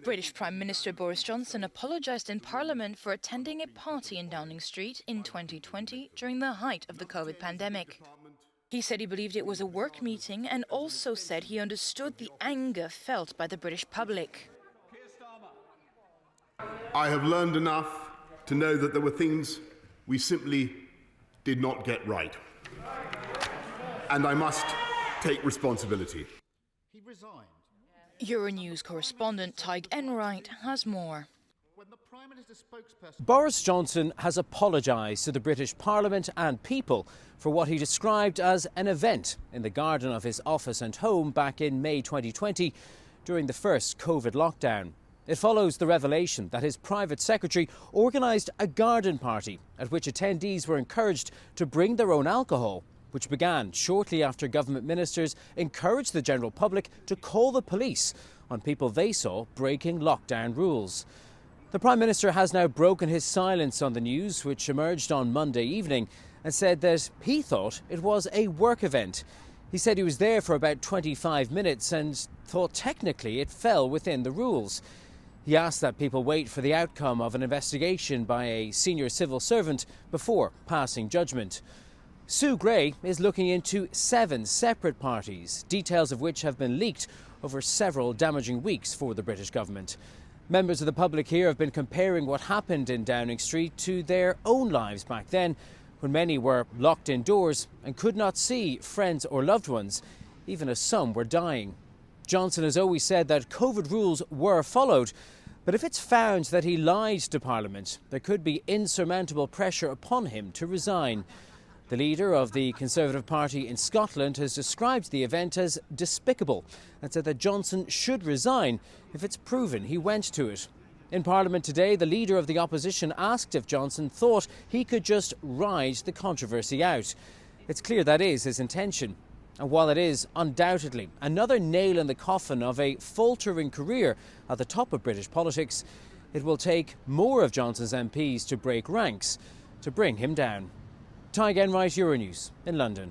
British Prime Minister Boris Johnson apologised in Parliament for attending a party in Downing Street in 2020 during the height of the COVID pandemic. He said he believed it was a work meeting and also said he understood the anger felt by the British public. I have learned enough to know that there were things we simply did not get right. And I must take responsibility. He resigned. Euronews correspondent Tig Enright has more. Boris Johnson has apologised to the British Parliament and people for what he described as an event in the garden of his office and home back in May 2020 during the first COVID lockdown. It follows the revelation that his private secretary organised a garden party at which attendees were encouraged to bring their own alcohol, which began shortly after government ministers encouraged the general public to call the police on people they saw breaking lockdown rules. The Prime Minister has now broken his silence on the news, which emerged on Monday evening, and said that he thought it was a work event. He said he was there for about 25 minutes and thought technically it fell within the rules. He asked that people wait for the outcome of an investigation by a senior civil servant before passing judgment. Sue Gray is looking into 7 separate parties, details of which have been leaked over several damaging weeks for the British government. Members of the public here have been comparing what happened in Downing Street to their own lives back then, when many were locked indoors and could not see friends or loved ones, even as some were dying. Johnson has always said that COVID rules were followed, but if it's found that he lied to Parliament, there could be insurmountable pressure upon him to resign. The leader of the Conservative Party in Scotland has described the event as despicable and said that Johnson should resign if it's proven he went to it. In Parliament today, the leader of the opposition asked if Johnson thought he could just ride the controversy out. It's clear that is his intention. And while it is undoubtedly another nail in the coffin of a faltering career at the top of British politics, it will take more of Johnson's MPs to break ranks to bring him down. Tig Enright, Euronews in London.